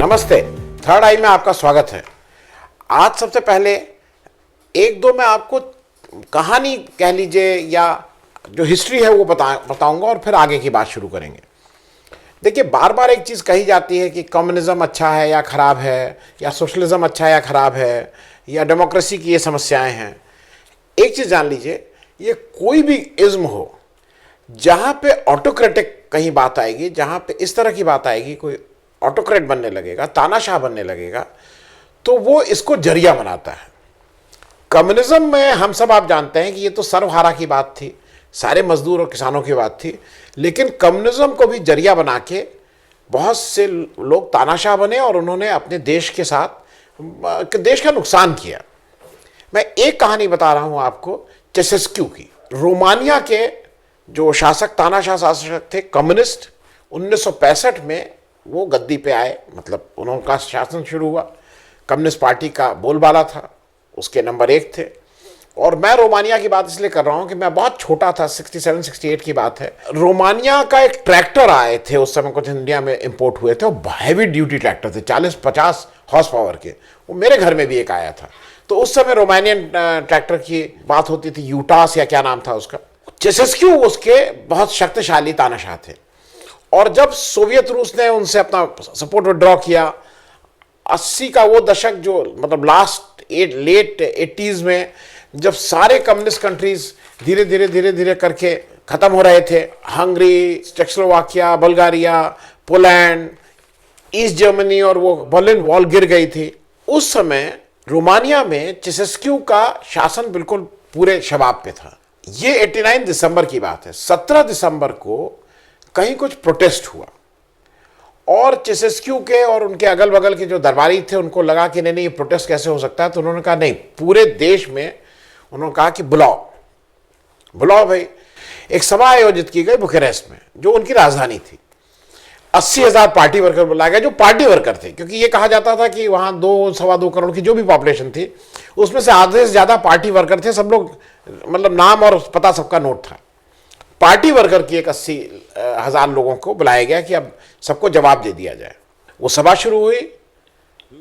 नमस्ते। थर्ड आई में आपका स्वागत है। आज सबसे पहले एक दो मैं आपको कहानी कह लीजिए या जो हिस्ट्री है वो बताऊंगा और फिर आगे की बात शुरू करेंगे। देखिए, बार बार एक चीज़ कही जाती है कि कम्युनिज्म अच्छा है या ख़राब है, या सोशलिज्म अच्छा है या ख़राब है, या डेमोक्रेसी की ये समस्याएं हैं। एक चीज़ जान लीजिए, ये कोई भी इज्म हो जहाँ पे ऑटोक्रेटिक कहीं बात आएगी, जहाँ पे इस तरह की बात आएगी, कोई ऑटोक्रेट बनने लगेगा, तानाशाह बनने लगेगा, तो वो इसको जरिया बनाता है। कम्युनिज्म में हम सब आप जानते हैं कि ये तो सर्वहारा की बात थी, सारे मजदूर और किसानों की बात थी, लेकिन कम्युनिज्म को भी जरिया बना के बहुत से लोग तानाशाह बने और उन्होंने अपने देश के साथ देश का नुकसान किया। मैं एक कहानी बता रहा हूं आपको चेसेस्क्यू की। रोमानिया के जो शासक, तानाशाह शासक थे, कम्युनिस्ट, 1965 में वो गद्दी पे आए, मतलब उनका शासन शुरू हुआ। कम्युनिस्ट पार्टी का बोलबाला था, उसके नंबर 1 थे। और मैं रोमानिया की बात इसलिए कर रहा हूं कि मैं बहुत छोटा था, 67-68 की बात है। रोमानिया का एक ट्रैक्टर आए थे उस समय, कुछ इंडिया में इंपोर्ट हुए थे, वो हैवी ड्यूटी ट्रैक्टर थे, 40-50 हॉर्स पावर के। वो मेरे घर में भी एक आया था। तो उस समय रोमानियन ट्रैक्टर की बात होती थी, यूटास या क्या नाम था उसका। चेसेस्क्यू उसके बहुत शक्तिशाली तानाशाह थे। और जब सोवियत रूस ने उनसे अपना सपोर्ट विड्रॉ किया, 80 का वो दशक, जो मतलब लेट 80s में, जब सारे कम्युनिस्ट कंट्रीज धीरे धीरे करके खत्म हो रहे थे, Hungary, Czechoslovakia, Bulgaria, Poland, east Germany, और वो बर्लिन वॉल गिर गई थी, उस समय रोमानिया में चेसेस्क्यू का शासन बिल्कुल पूरे शबाब पे था। ये 89 दिसंबर की बात है। 17 दिसंबर को कहीं कुछ प्रोटेस्ट हुआ और चेसेस्क्यू के और उनके अगल बगल के जो दरबारी थे उनको लगा कि नहीं ये प्रोटेस्ट कैसे हो सकता है। तो उन्होंने कहा नहीं, पूरे देश में उन्होंने कहा कि बुलाओ भाई। एक सभा आयोजित की गई बुखारेस्ट में, जो उनकी राजधानी थी। 80,000 पार्टी वर्कर बुलाए गए, जो पार्टी वर्कर थे, क्योंकि ये कहा जाता था कि वहाँ 2-2.25 करोड़ की जो भी पॉपुलेशन थी, उसमें से आधे से ज़्यादा पार्टी वर्कर थे। सब लोग, मतलब नाम और पता सबका नोट था। पार्टी वर्कर की एक 80,000 लोगों को बुलाया गया कि अब सबको जवाब दे दिया जाए। वो सभा शुरू हुई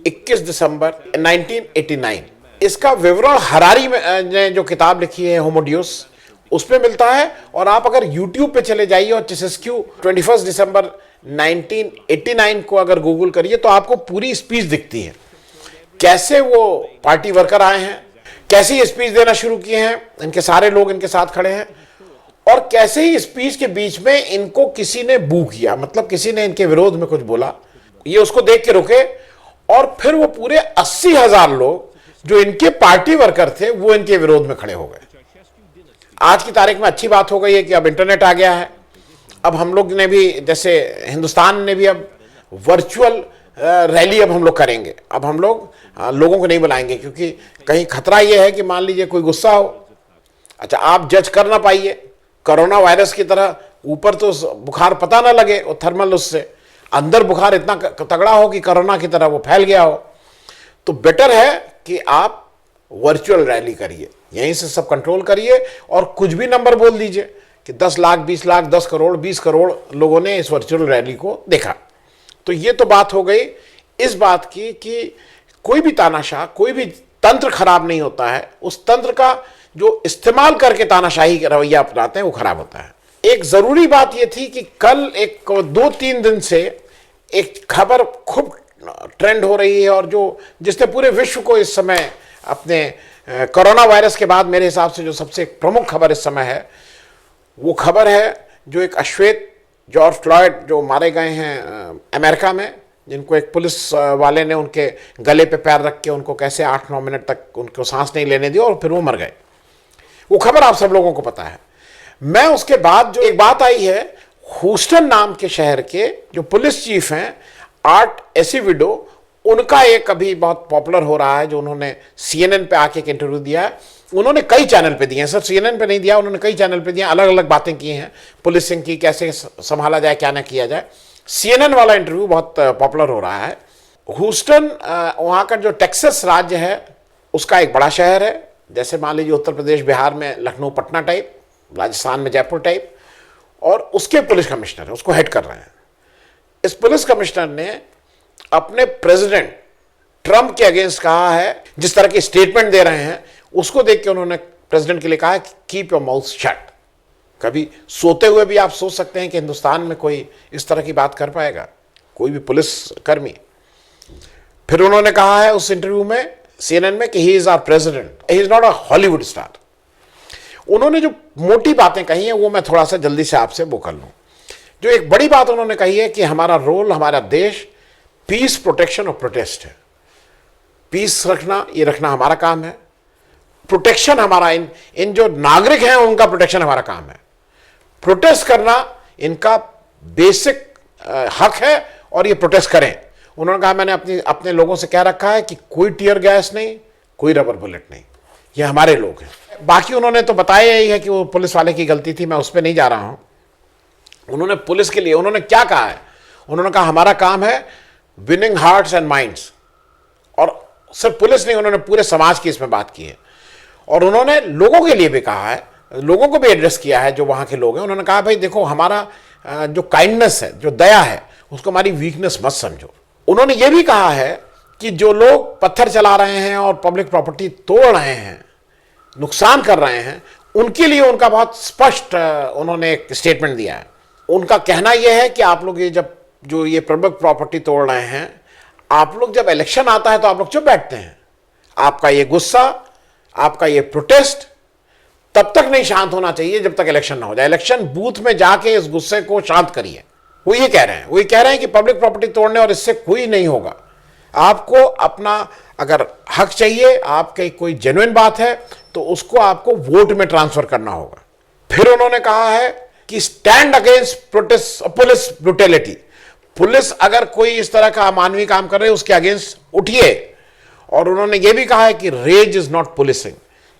21 दिसंबर 1989। इसका विवरण हरारी ने जो किताब लिखी है, होमो ड्यूस, उसमें मिलता है। और आप अगर YouTube पे चले जाइए और चेसेस्क्यू 21 दिसंबर 1989 को अगर गूगल करिए तो आपको पूरी स्पीच दिखती है, कैसे वो पार्टी वर्कर आए हैं, कैसे ये स्पीच देना शुरू किए हैं, इनके सारे लोग इनके साथ खड़े हैं, और कैसे ही स्पीच के बीच में इनको किसी ने बू किया, मतलब किसी ने इनके विरोध में कुछ बोला, ये उसको देख के रुके, और फिर वो पूरे 80,000 लोग जो इनके पार्टी वर्कर थे वो इनके विरोध में खड़े हो गए। आज की तारीख में अच्छी बात हो गई है कि अब इंटरनेट आ गया है। अब हम लोग ने भी, जैसे हिंदुस्तान ने भी अब वर्चुअल रैली अब हम लोग करेंगे। अब हम लोग लोगों को नहीं बुलाएंगे, क्योंकि कहीं खतरा ये है कि मान लीजिए कोई गुस्सा हो, अच्छा आप जज कर ना पाइए, कोरोना वायरस की तरह ऊपर तो बुखार पता ना लगे, वो थर्मल, उससे अंदर बुखार इतना तगड़ा हो कि कोरोना की तरह वो फैल गया हो। तो बेटर है कि आप वर्चुअल रैली करिए, यहीं से सब कंट्रोल करिए, और कुछ भी नंबर बोल दीजिए कि 10 लाख, 20 लाख, 10 करोड़, 20 करोड़ लोगों ने इस वर्चुअल रैली को देखा। तो ये तो बात हो गई इस बात की कि कोई भी तानाशाह, कोई भी तंत्र खराब नहीं होता है, उस तंत्र का जो इस्तेमाल करके तानाशाही का रवैया अपनाते हैं वो खराब होता है। एक जरूरी बात ये थी कि कल 2-3 दिन से एक खबर खूब ट्रेंड हो रही है, और जिसने पूरे विश्व को इस समय अपने कोरोना वायरस के बाद मेरे हिसाब से जो सबसे प्रमुख खबर इस समय है, वो खबर है जो एक अश्वेत जॉर्ज फ्लॉयड जो मारे गए हैं अमेरिका में, जिनको एक पुलिस वाले ने उनके गले पे पैर रख के उनको कैसे 8-9 मिनट तक उनको सांस नहीं लेने दी और फिर वो मर गए। वो खबर आप सब लोगों को पता है। मैं उसके बाद जो एक बात आई है, ह्यूस्टन नाम के शहर के जो पुलिस चीफ हैं, आर्ट एसिविडो, उनका एक अभी बहुत पॉपुलर हो रहा है, जो उन्होंने CNN पे आके एक इंटरव्यू दिया है। उन्होंने कई चैनल पे दिए हैं, सिर्फ CNN पे नहीं दिया, उन्होंने कई चैनल पे दिया, अलग अलग बातें की हैं पुलिसिंग की, कैसे संभाला जाए, क्या ना किया जाए। CNN वाला इंटरव्यू बहुत पॉपुलर हो रहा है। ह्यूस्टन वहाँ का जो टेक्सास राज्य है उसका एक बड़ा शहर है, जैसे मान लीजिए उत्तर प्रदेश बिहार में लखनऊ पटना टाइप, राजस्थान में जयपुर टाइप, और उसके पुलिस कमिश्नर है, उसको हेड कर रहे हैं। इस पुलिस कमिश्नर ने अपने प्रेसिडेंट ट्रंप के अगेंस्ट कहा है, जिस तरह के स्टेटमेंट दे रहे हैं उसको देख के उन्होंने प्रेसिडेंट के लिए कहा है कि कीप योर माउथ शट। कभी सोते हुए भी आप सोच सकते हैं कि हिंदुस्तान में कोई इस तरह की बात कर पाएगा, कोई भी पुलिस कर्मी। फिर उन्होंने कहा है उस इंटरव्यू में सीएनएन में कि he is our president, he is not a Hollywood star. उन्होंने जो मोटी बातें कही हैं वो मैं थोड़ा सा जल्दी से आपसे वो कर लूं। जो एक बड़ी बात उन्होंने कही है कि हमारा रोल, हमारा देश पीस, प्रोटेक्शन और प्रोटेस्ट है। पीस रखना, ये रखना हमारा काम है। प्रोटेक्शन हमारा, इन जो नागरिक हैं उनका प्रोटेक्शन हमारा काम है। प्रोटेस्ट करना इनका बेसिक हक है और ये प्रोटेस्ट करें। उन्होंने कहा मैंने अपने लोगों से कह रखा है कि कोई टियर गैस नहीं, कोई रबर बुलेट नहीं, ये हमारे लोग हैं। बाकी उन्होंने तो बताया ही है कि वो पुलिस वाले की गलती थी, मैं उस पर नहीं जा रहा हूं। उन्होंने पुलिस के लिए उन्होंने क्या कहा है, उन्होंने कहा हमारा काम है विनिंग हार्ट्स एंड माइंड्स। और सिर्फ पुलिस नहीं, उन्होंने पूरे समाज की इसमें बात की है। और उन्होंने लोगों के लिए भी कहा है, लोगों को भी एड्रेस किया है जो वहां के लोग हैं। उन्होंने कहा भाई देखो, हमारा जो काइंडनेस है, जो दया है, उसको हमारी वीकनेस मत समझो। उन्होंने ये भी कहा है कि जो लोग पत्थर चला रहे हैं और पब्लिक प्रॉपर्टी तोड़ रहे हैं, नुकसान कर रहे हैं, उनके लिए उनका बहुत स्पष्ट उन्होंने एक स्टेटमेंट दिया है। उनका कहना यह है कि आप लोग ये जब जो ये पब्लिक प्रॉपर्टी तोड़ रहे हैं, आप लोग जब इलेक्शन आता है तो आप लोग चुप बैठते हैं। आपका ये गुस्सा, आपका ये प्रोटेस्ट तब तक नहीं शांत होना चाहिए जब तक इलेक्शन ना हो जाए। इलेक्शन बूथ में जाके इस गुस्से को शांत करिए। वो ये कह रहे हैं, वो ये कह रहे हैं कि पब्लिक प्रॉपर्टी तोड़ने और इससे कोई नहीं होगा। आपको अपना अगर हक चाहिए, आपके कोई जेन्युइन बात है, तो उसको आपको वोट में ट्रांसफर करना होगा। फिर उन्होंने कहा है कि stand against police brutality. Police अगर कोई इस तरह का अमानवीय काम कर रहे है उसके अगेंस्ट उठिए। और उन्होंने ये भी कहा है कि रेज इज नॉट पुलिसिंग।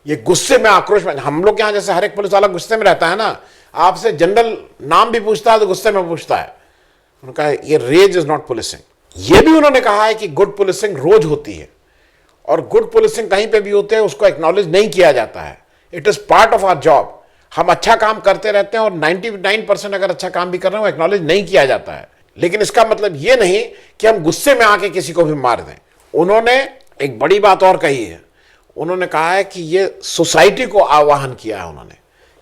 ये गुस्से में, आक्रोश में, हम लोग यहां जैसे हर एक पुलिस वाला गुस्से में रहता है ना, आपसे जनरल नाम भी पूछता है तो गुस्से में पूछता है। उन्होंने कहा ये रेज इज नॉट पुलिसिंग। ये भी उन्होंने कहा है कि गुड पुलिसिंग रोज होती है और गुड पुलिसिंग कहीं पे भी होते हैं उसको एक्नॉलेज नहीं किया जाता है। It is part of our job. हम अच्छा काम करते रहते हैं और 99% अगर अच्छा काम भी कर रहे हैं वो एक्नॉलेज नहीं किया जाता है। लेकिन इसका मतलब ये नहीं कि हम गुस्से में आके किसी को भी मार दें। उन्होंने एक बड़ी बात और कही है। उन्होंने कहा है कि ये सोसाइटी को आह्वान किया है उन्होंने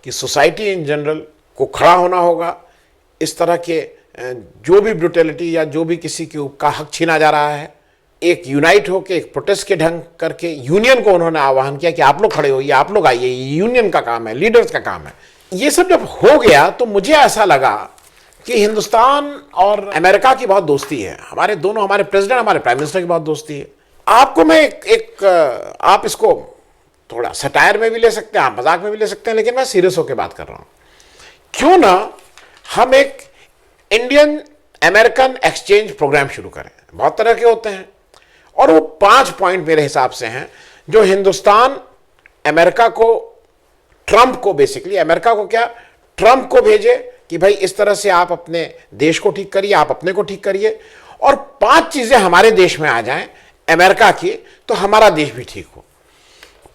कि सोसाइटी इन जनरल को खड़ा होना होगा। इस तरह के जो भी ब्रुटेलिटी या जो भी किसी का हक छीना जा रहा है, एक यूनाइट होकर एक प्रोटेस्ट के ढंग करके यूनियन को उन्होंने आह्वान किया कि आप लोग खड़े होइए, आप लोग आइए, यूनियन का काम है, लीडर्स का काम है। ये सब जब हो गया तो मुझे ऐसा लगा कि हिंदुस्तान और अमेरिका की बहुत दोस्ती है। हमारे प्रेसिडेंट, हमारे प्राइम मिनिस्टर की बहुत दोस्ती है। आपको मैं आप इसको थोड़ा सटायर में भी ले सकते हैं, आप मजाक में भी ले सकते हैं, लेकिन मैं सीरियस होकर बात कर रहा हूं। क्यों ना हम एक इंडियन अमेरिकन एक्सचेंज प्रोग्राम शुरू करें। बहुत तरह के होते हैं और वो 5 पॉइंट मेरे हिसाब से हैं जो हिंदुस्तान अमेरिका को, ट्रंप को, बेसिकली अमेरिका को क्या, ट्रंप को भेजे कि भाई इस तरह से आप अपने देश को ठीक करिए, आप अपने को ठीक करिए, और 5 चीजें हमारे देश में आ जाएं अमेरिका की, तो हमारा देश भी ठीक हो।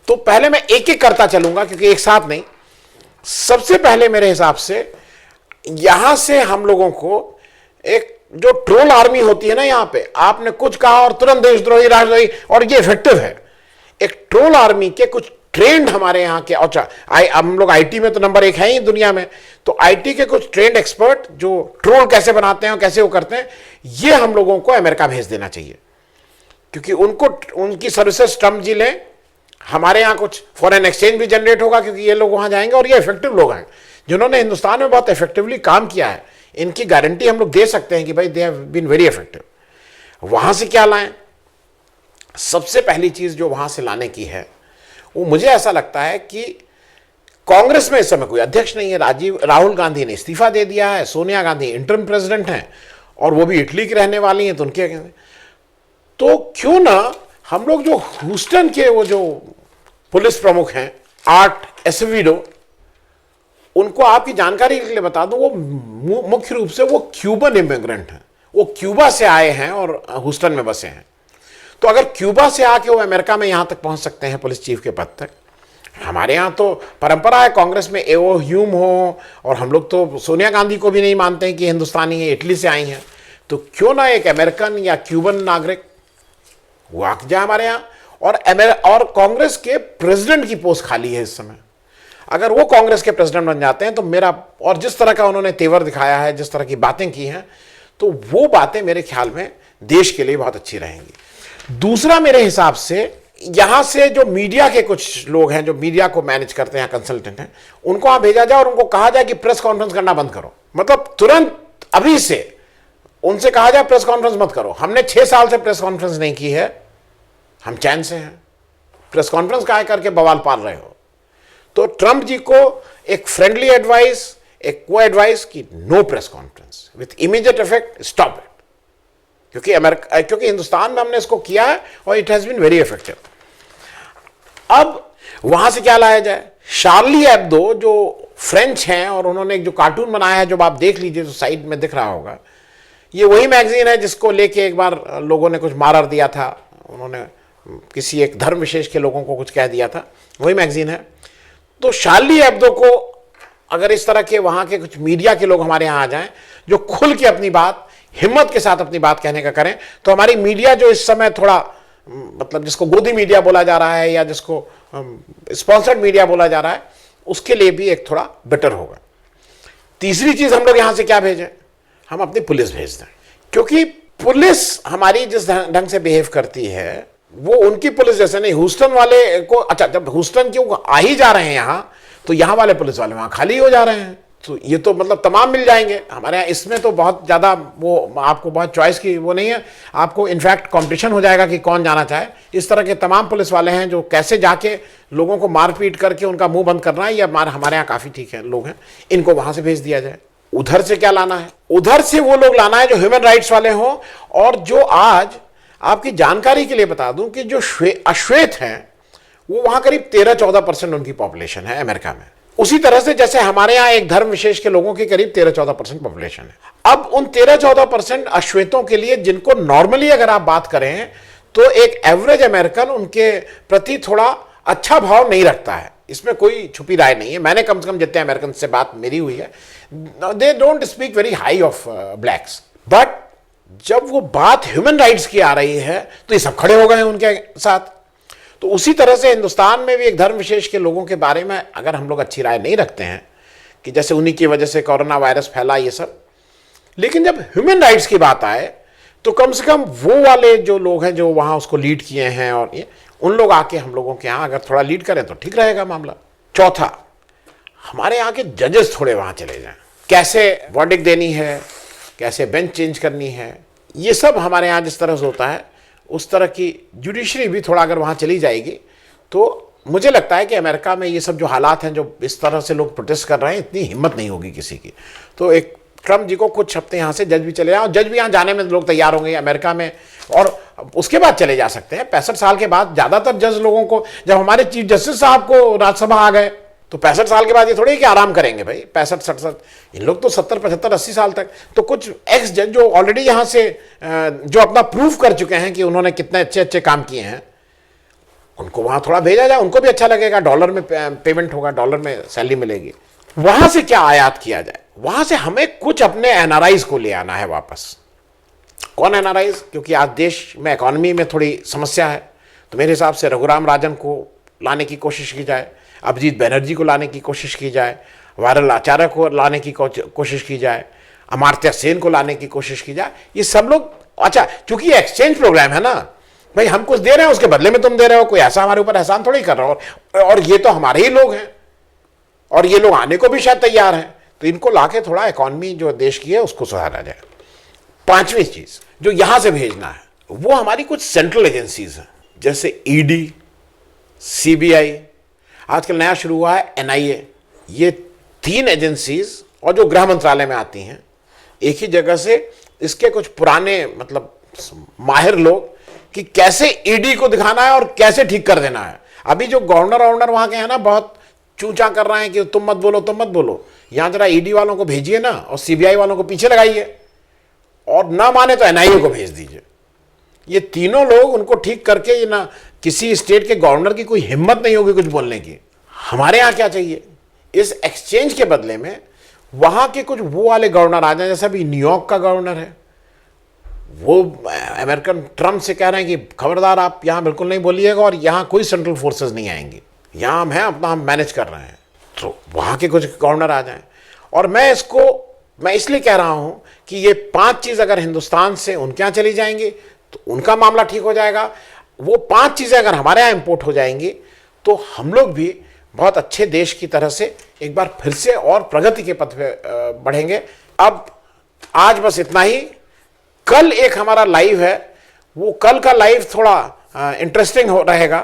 तो पहले मैं एक एक करता चलूंगा क्योंकि एक साथ नहीं। सबसे पहले मेरे हिसाब से यहां से हम लोगों को एक जो ट्रोल आर्मी होती है ना, यहां पे आपने कुछ कहा और तुरंत देशद्रोही, राष्ट्रद्रोही, और ये इफेक्टिव है। एक ट्रोल आर्मी के कुछ ट्रेंड हमारे यहाँ के, अच्छा हम लोग आईटी में तो नंबर 1 है ही दुनिया में, तो आईटी के कुछ ट्रेंड एक्सपर्ट जो ट्रोल कैसे बनाते हैं और कैसे वो करते हैं, ये हम लोगों को अमेरिका भेज देना चाहिए क्योंकि उनको उनकी सर्विसेज ट्रम्प जी लें। हमारे यहाँ कुछ फॉरेन एक्सचेंज भी जनरेट होगा क्योंकि ये लोग वहां जाएंगे और ये इफेक्टिव लोग हैं जिन्होंने हिंदुस्तान में बहुत इफेक्टिवली काम किया है। इनकी गारंटी हम लोग दे सकते हैं कि भाई they have been very effective. वहां से क्या लाएं? सबसे पहली चीज जो वहां से लाने की है वो मुझे ऐसा लगता है कि कांग्रेस में इस समय कोई अध्यक्ष नहीं है। राहुल गांधी ने इस्तीफा दे दिया है, सोनिया गांधी इंटरिम प्रेसिडेंट हैं और वो भी इटली की रहने वाली हैं, तो उनके तो क्यों ना हम लोग जो ह्यूस्टन के वो जो पुलिस प्रमुख हैं, आर्ट एसेवेडो, उनको आपकी जानकारी के लिए बता दूं, वो मुख्य रूप से वो क्यूबन इमिग्रेंट हैं। वो क्यूबा से आए हैं और ह्यूस्टन में बसे हैं। तो अगर क्यूबा से आके वो अमेरिका में यहां तक पहुंच सकते हैं पुलिस चीफ के पद तक, हमारे यहां तो परंपरा है कांग्रेस में एओ ह्यूम हो, और हम लोग तो सोनिया गांधी को भी नहीं मानते हैं कि हिंदुस्तानी है, इटली से आई हैं। तो क्यों ना एक अमेरिकन या क्यूबन नागरिक वो आ जाए हमारे यहाँ। और कांग्रेस के प्रेसिडेंट की पोस्ट खाली है इस समय, अगर वो कांग्रेस के प्रेसिडेंट बन जाते हैं तो मेरा, और जिस तरह का उन्होंने तेवर दिखाया है, जिस तरह की बातें की हैं, तो वो बातें मेरे ख्याल में देश के लिए बहुत अच्छी रहेंगी। दूसरा, मेरे हिसाब से यहां से जो मीडिया के कुछ लोग हैं, जो मीडिया को मैनेज करते हैं, कंसल्टेंट हैं, उनको वहां भेजा जाए और उनको कहा जाए कि प्रेस कॉन्फ्रेंस करना बंद करो। मतलब तुरंत अभी से उनसे कहा जाए प्रेस कॉन्फ्रेंस मत करो। हमने 6 साल से प्रेस कॉन्फ्रेंस नहीं की है, हम चैन से हैं, प्रेस कॉन्फ्रेंस काहे करके बवाल पाल रहे हो। तो ट्रंप जी को एक फ्रेंडली एडवाइस, एक को एडवाइस कि no press conference with immediate effect, stop it. क्योंकि हिंदुस्तान में हमने इसको किया है और it has been very effective. अब वहां से क्या लाया जाए? शार्ली एब्दो जो फ्रेंच हैं और उन्होंने एक जो कार्टून बनाया है, जो आप देख लीजिए, जो साइड में दिख रहा होगा, ये वही मैगजीन है जिसको लेके एक बार लोगों ने कुछ मार दिया था, उन्होंने किसी एक धर्म विशेष के लोगों को कुछ कह दिया था, वही मैगजीन है। तो शार्ली एब्दो को अगर इस तरह के वहां के कुछ मीडिया के लोग हमारे यहां आ जाएं, जो खुल के अपनी बात, हिम्मत के साथ अपनी बात कहने का करें, तो हमारी मीडिया जो इस समय थोड़ा, मतलब जिसको गोदी मीडिया बोला जा रहा है या जिसको स्पॉन्सर्ड मीडिया बोला जा रहा है, उसके लिए भी एक थोड़ा बेटर होगा। तीसरी चीज, हम लोग यहां से क्या भेजें? हम अपनी पुलिस भेज दें, क्योंकि पुलिस हमारी जिस ढंग से बिहेव करती है वो उनकी पुलिस जैसे नहीं। ह्यूस्टन वाले को, अच्छा, जब ह्यूस्टन क्यों आ ही जा रहे हैं यहां, तो यहां वाले पुलिस वाले वहां खाली हो जा रहे हैं। तो ये तो मतलब तमाम मिल जाएंगे हमारे यहाँ। इसमें तो बहुत ज़्यादा वो आपको बहुत चॉइस की वो नहीं है, आपको इनफैक्ट कंपटीशन हो जाएगा कि कौन जाना चाहे। इस तरह के तमाम पुलिस वाले हैं जो कैसे जाके लोगों को मारपीट करके उनका मुंह बंद करना है, ये हमारे यहाँ काफ़ी ठीक है लोग हैं, इनको वहाँ से भेज दिया जाए। उधर से क्या लाना है? उधर से वो लोग लाना है जो ह्यूमन राइट्स वाले हों, और जो आज आपकी जानकारी के लिए बता दूं कि जो अश्वेत हैं वो वहाँ करीब 13-14% उनकी पॉपुलेशन है अमेरिका में। उसी तरह से जैसे हमारे यहाँ एक धर्म विशेष के लोगों की करीब 13-14% पॉपुलेशन है। अब उन 13-14% अश्वेतों के लिए, जिनको नॉर्मली अगर आप बात करें तो एक एवरेज अमेरिकन उनके प्रति थोड़ा अच्छा भाव नहीं रखता है, इसमें कोई छुपी राय नहीं है। मैंने कम से कम जितने अमेरिकन से बात मेरी हुई है, they don't speak very high of blacks, but जब वो बात ह्यूमन राइट्स की आ रही है तो ये सब खड़े हो गए हैं उनके साथ। तो उसी तरह से हिंदुस्तान में भी एक धर्म विशेष के लोगों के बारे में अगर हम लोग अच्छी राय नहीं रखते हैं कि जैसे उन्हीं की वजह से कोरोना वायरस फैला ये सब, लेकिन जब ह्यूमन राइट्स की बात आए तो कम से कम वो वाले जो लोग हैं जो वहाँ उसको लीड किए हैं, और ये उन लोग आके हम लोगों के यहाँ अगर थोड़ा लीड करें तो ठीक रहेगा मामला। चौथा, हमारे यहाँ के जजेस थोड़े वहाँ चले जाएं, कैसे वर्डिक्ट देनी है, कैसे बेंच चेंज करनी है, ये सब हमारे यहाँ जिस तरह से होता है उस तरह की जुडिशरी भी थोड़ा अगर वहाँ चली जाएगी तो मुझे लगता है कि अमेरिका में ये सब जो हालात हैं, जो इस तरह से लोग प्रोटेस्ट कर रहे हैं, इतनी हिम्मत नहीं होगी किसी की। तो एक ट्रम्प जी को कुछ हफ्ते यहाँ से जज भी चले जाए, और जज भी यहाँ जाने में लोग तैयार होंगे अमेरिका में, और उसके बाद चले जा सकते हैं। 65 साल के बाद ज़्यादातर जज लोगों को, जब हमारे चीफ जस्टिस साहब को राज्यसभा आ गए तो 65 साल के बाद ये थोड़ी कि आराम करेंगे भाई, 65-67, इन लोग तो 70, 75, 80 साल तक। तो कुछ एक्स जज जो ऑलरेडी यहाँ से जो अपना प्रूफ कर चुके हैं कि उन्होंने कितने अच्छे अच्छे काम किए हैं, उनको वहाँ थोड़ा भेजा जाए, उनको भी अच्छा लगेगा, डॉलर में पेमेंट होगा, डॉलर में सैलरी मिलेगी। वहाँ से क्या आयात किया जाए? वहाँ से हमें कुछ अपने एनआरआईज को ले आना है वापस। कौन एनआरआईज? क्योंकि आज देश में इकॉनमी में थोड़ी समस्या है, तो मेरे हिसाब से रघुराम राजन को लाने की कोशिश की जाए, अभिजीत बनर्जी को लाने की कोशिश की जाए, वायरल आचार्य को लाने की कोशिश की जाए, अमर्त्य सेन को लाने की कोशिश की जाए। ये सब लोग, अच्छा, चूंकि ये एक्सचेंज प्रोग्राम है ना भाई, हम कुछ दे रहे हैं उसके बदले में तुम दे रहे हो, कोई ऐसा हमारे ऊपर एहसान थोड़ी कर रहा हो, और ये तो हमारे ही लोग हैं और ये लोग आने को भी शायद तैयार हैं। तो इनको लाके थोड़ा इकॉनमी जो देश की है उसको सुधारा जाए। पांचवी चीज जो यहां से भेजना है वो हमारी कुछ सेंट्रल एजेंसीज हैं, जैसे ईडी, सीबीआई, आजकल नया शुरू हुआ है एनआईए। ये 3 एजेंसीज और जो गृह मंत्रालय में आती हैं एक ही जगह से, इसके कुछ पुराने मतलब माहिर लोग कि कैसे ईडी को दिखाना है और कैसे ठीक कर देना है। अभी जो गवर्नर वहां के हैं ना, बहुत चूचा कर रहे हैं कि तुम मत बोलो, तुम मत बोलो। यहां जरा ईडी वालों को भेजिए ना, और सीबीआई वालों को पीछे लगाइए, और ना माने तो एनआईए को भेज दीजिए। ये तीनों लोग उनको ठीक करके, ये ना किसी स्टेट के गवर्नर की कोई हिम्मत नहीं होगी कुछ बोलने की। हमारे यहां क्या चाहिए? इस एक्सचेंज के बदले में वहां के कुछ वो वाले गवर्नर आ जाए, जैसे अभी न्यूयॉर्क का गवर्नर है, वो अमेरिकन ट्रम्प से कह रहे हैं कि खबरदार आप यहाँ बिल्कुल नहीं बोलिएगा और यहाँ कोई सेंट्रल फोर्सेस नहीं आएंगी, यहाँ हम हैं अपना, हम मैनेज कर रहे हैं। तो वहाँ के कुछ गवर्नर आ जाएं। और मैं इसलिए कह रहा हूँ कि ये 5 चीज़ अगर हिंदुस्तान से उनके यहाँ चली जाएंगी तो उनका मामला ठीक हो जाएगा। वो 5 चीज़ें अगर हमारे यहाँ इम्पोर्ट हो जाएंगी तो हम लोग भी बहुत अच्छे देश की तरह से एक बार फिर से और प्रगति के पथ पे बढ़ेंगे। अब आज बस इतना ही। कल एक हमारा लाइव है, वो कल का लाइव थोड़ा इंटरेस्टिंग हो रहेगा।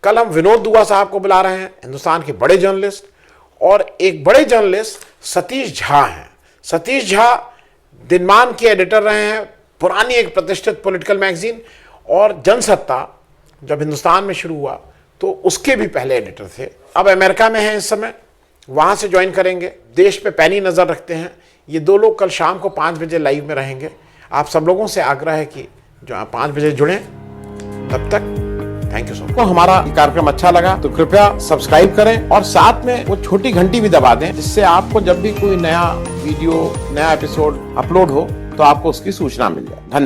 कल हम विनोद दुआ साहब को बुला रहे हैं, हिंदुस्तान के बड़े जर्नलिस्ट, और एक बड़े जर्नलिस्ट सतीश झा हैं। सतीश झा दिनमान के एडिटर रहे हैं, पुरानी एक प्रतिष्ठित पॉलिटिकल मैगजीन, और जनसत्ता जब हिंदुस्तान में शुरू हुआ तो उसके भी पहले एडिटर थे। अब अमेरिका में हैं इस समय, वहाँ से ज्वाइन करेंगे। देश पे पैनी नज़र रखते हैं। ये 2 लोग कल शाम को 5 बजे लाइव में रहेंगे। आप सब लोगों से आग्रह है कि जो आप 5 बजे जुड़ें। तब तक थैंक यू सो मच। हमारा कार्यक्रम अच्छा लगा तो कृपया सब्सक्राइब करें और साथ में वो छोटी घंटी भी दबा दें, जिससे आपको जब भी कोई नया वीडियो, नया एपिसोड अपलोड हो तो आपको उसकी सूचना मिल जाए। धन्यवाद।